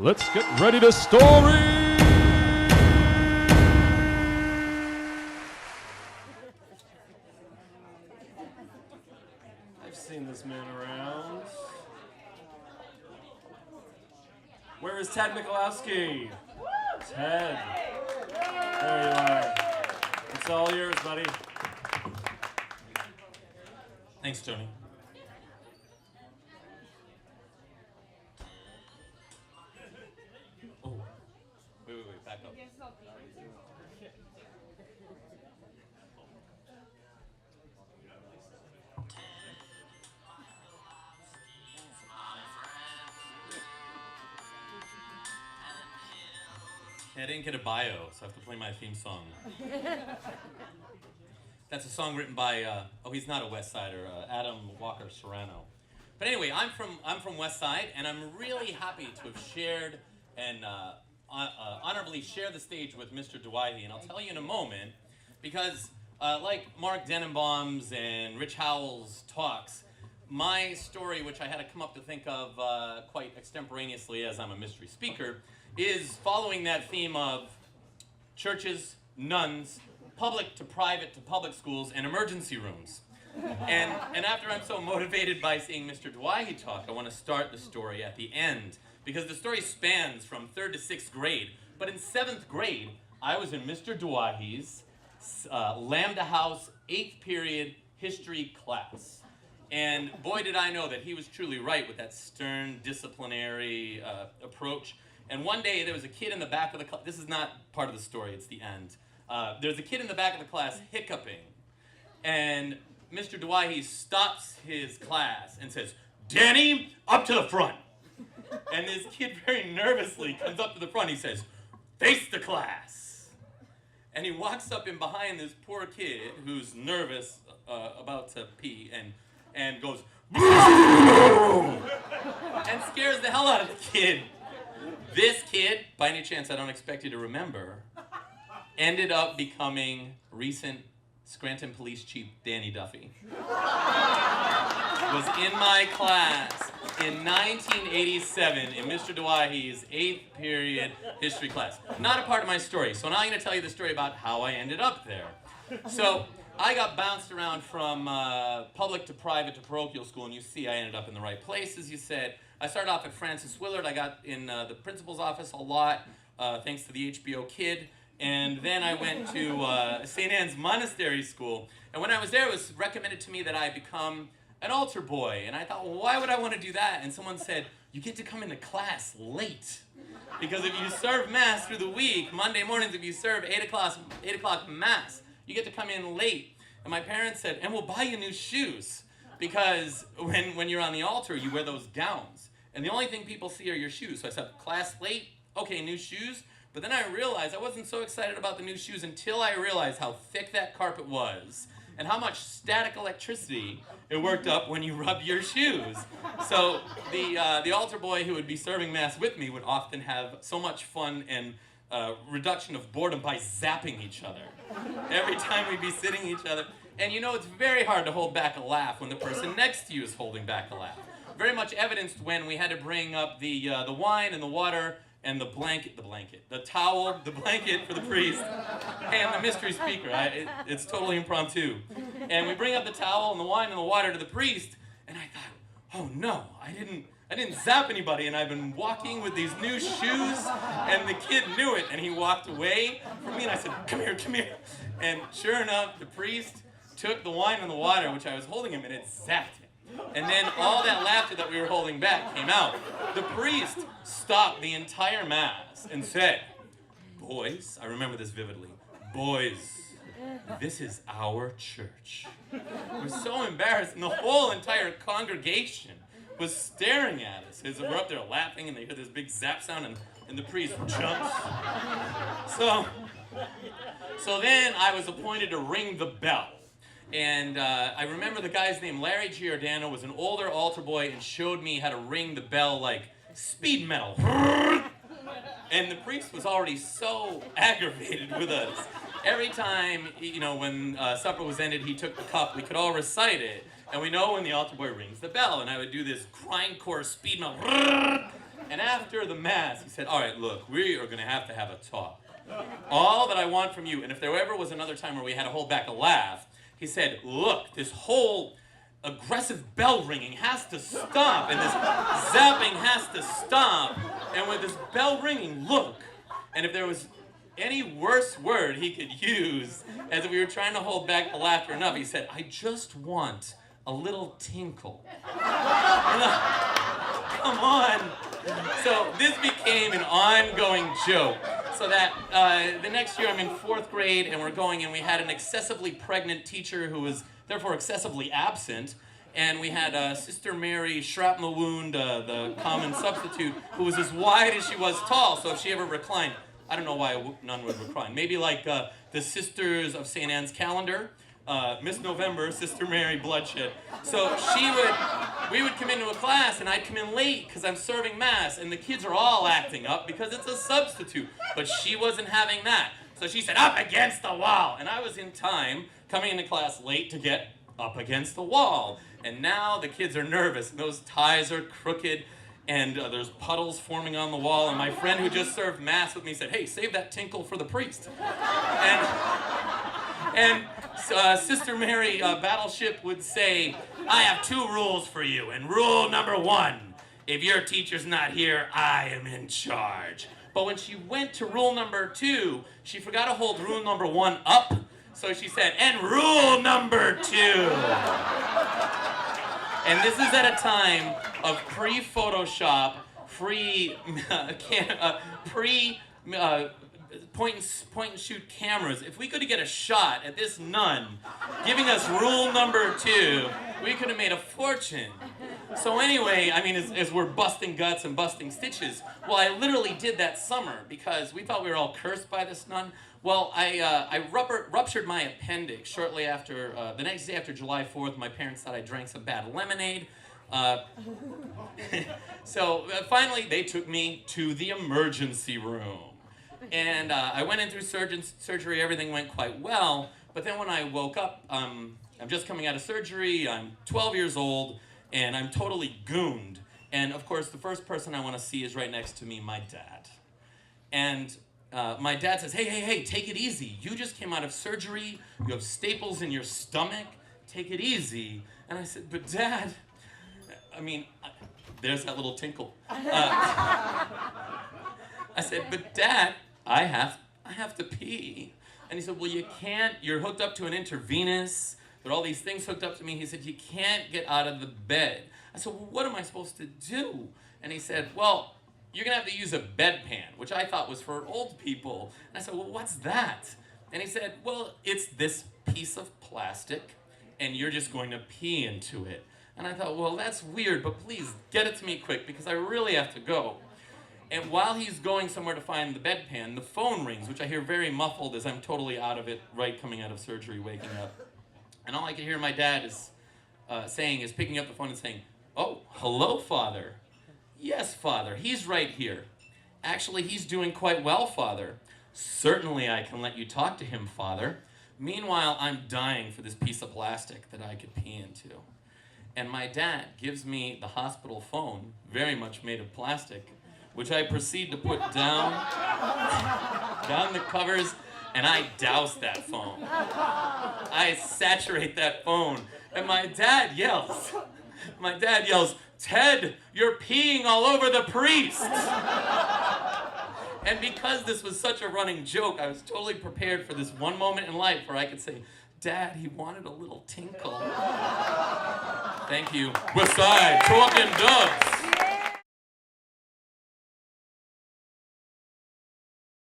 Let's get ready to story! I've seen this man around. Where is Ted Michalowski? Ted. There you are. It's all yours, buddy. Thanks, Tony. Oh, wait, back up. I didn't get a bio, so I have to play my theme song. That's a song written by, he's not a West Sider, Adam Walker Serrano. But anyway, I'm from West Side, and I'm really happy to have shared and honorably share the stage with Mr. Dwighty, and I'll tell you in a moment, because like Mark Denenbaum's and Rich Howell's talks, my story, which I had to come up to think of quite extemporaneously as I'm a mystery speaker, is following that theme of churches, nuns, public to private to public schools, and emergency rooms. And after I'm so motivated by seeing Mr. Dwighty talk, I want to start the story at the end, because the story spans from 3rd to 6th grade. But in 7th grade, I was in Mr. Dwighty's Lambda House 8th period history class. And boy, did I know that he was truly right with that stern, disciplinary approach. And one day, there was a kid in the back of the class. This is not part of the story, it's the end. There's a kid in the back of the class hiccuping. And Mr. Dwighty stops his class and says, "Danny, up to the front." And this kid very nervously comes up to the front. He says, "Face the class." And he walks up in behind this poor kid who's nervous about to pee and goes, "Boom!" and scares the hell out of the kid. This kid, by any chance I don't expect you to remember, ended up becoming recent Scranton Police Chief Danny Duffy. Was in my class in 1987 in Mr. Dwighty's 8th period history class. Not a part of my story, so now I'm going to tell you the story about how I ended up there. So I got bounced around from public to private to parochial school, and you see I ended up in the right places, you said. I started off at Francis Willard. I got in the principal's office a lot, thanks to the HBO kid. And then I went to St. Anne's Monastery School. And when I was there, it was recommended to me that I become an altar boy. And I thought, well, why would I want to do that? And someone said, you get to come into class late. Because if you serve Mass through the week, Monday mornings, if you serve 8 o'clock Mass, you get to come in late. And my parents said, and we'll buy you new shoes. Because when you're on the altar, you wear those gowns. And the only thing people see are your shoes. So I said, class late, okay, new shoes. But then I realized I wasn't so excited about the new shoes until I realized how thick that carpet was and how much static electricity it worked up when you rub your shoes. So the altar boy who would be serving Mass with me would often have so much fun and reduction of boredom by zapping each other. Every time we'd be sitting each other. And you know, it's very hard to hold back a laugh when the person next to you is holding back a laugh. Very much evidenced when we had to bring up the wine and the water and the towel, the blanket for the priest. Hey, I'm the mystery speaker. It's totally impromptu. And we bring up the towel and the wine and the water to the priest, and I thought, oh no, I didn't zap anybody, and I've been walking with these new shoes, and the kid knew it, and he walked away from me, and I said, come here. And sure enough, the priest took the wine and the water, which I was holding him, and it zapped him. And then all that laughter that we were holding back came out. The priest stopped the entire Mass and said, boys, I remember this vividly, boys, this is our church. I was so embarrassed, and the whole entire congregation was staring at us as we're up there laughing, and they hear this big zap sound, and the priest jumps. So then I was appointed to ring the bell. And I remember the guy's name, Larry Giordano, was an older altar boy and showed me how to ring the bell like speed metal. And the priest was already so aggravated with us. Every time, you know, when supper was ended, he took the cup. We could all recite it. And we know when the altar boy rings the bell. And I would do this grindcore speed metal. And after the Mass, he said, all right, look, we are going to have a talk. All that I want from you, and if there ever was another time where we had to hold back a laugh, he said, look, this whole aggressive bell ringing has to stop, and this zapping has to stop, and with this bell ringing, look. And if there was any worse word he could use, as if we were trying to hold back the laughter enough, he said, I just want a little tinkle. Come on. So this became an ongoing joke. So that the next year I'm in 4th grade and we're going, and we had an excessively pregnant teacher who was therefore excessively absent. And we had Sister Mary Shrapnel Wound, the common substitute, who was as wide as she was tall. So if she ever reclined, I don't know why none would recline. Maybe like the Sisters of St. Anne's Calendar. Miss November, Sister Mary Bloodshed. So we would come into a class and I'd come in late because I'm serving Mass and the kids are all acting up because it's a substitute. But she wasn't having that. So she said, up against the wall. And I was in time coming into class late to get up against the wall. And now the kids are nervous and those ties are crooked and there's puddles forming on the wall. And my friend who just served Mass with me said, hey, save that tinkle for the priest. And Sister Mary Battleship would say, I have 2 rules for you. And rule number 1, if your teacher's not here, I am in charge. But when she went to rule number 2, she forgot to hold rule number 1 up. So she said, and rule number 2. And this is at a time of pre-Photoshop, point and shoot cameras. If we could get a shot at this nun giving us rule number 2, we could have made a fortune. So anyway, I mean, as we're busting guts and busting stitches, well, I literally did that summer because we thought we were all cursed by this nun. Well, I ruptured my appendix shortly after, the next day after July 4th. My parents thought I drank some bad lemonade. So finally, they took me to the emergency room. And I went in through surgery, everything went quite well. But then when I woke up, I'm just coming out of surgery, I'm 12 years old, and I'm totally gooned. And of course, the first person I want to see is right next to me, my dad. And my dad says, hey, take it easy. You just came out of surgery, you have staples in your stomach, take it easy. And I said, but Dad, I mean, there's that little tinkle. I said, but Dad, I have to pee. And he said, well, you can't, you're hooked up to an intravenous, there are all these things hooked up to me. He said, you can't get out of the bed. I said, well, what am I supposed to do? And he said, well, you're gonna have to use a bedpan, which I thought was for old people. And I said, well, what's that? And he said, well, it's this piece of plastic, and you're just going to pee into it. And I thought, well, that's weird, but please get it to me quick, because I really have to go. And while he's going somewhere to find the bedpan, the phone rings, which I hear very muffled as I'm totally out of it, right coming out of surgery, waking up. And all I can hear my dad is saying is picking up the phone and saying, oh, hello, Father. Yes, Father, he's right here. Actually, he's doing quite well, Father. Certainly I can let you talk to him, Father. Meanwhile, I'm dying for this piece of plastic that I could pee into. And my dad gives me the hospital phone, very much made of plastic, which I proceed to put down the covers, and I douse that phone. I saturate that phone, and my dad yells, Ted, you're peeing all over the priest. And because this was such a running joke, I was totally prepared for this one moment in life where I could say, Dad, he wanted a little tinkle. Thank you. West Side, talking dubs.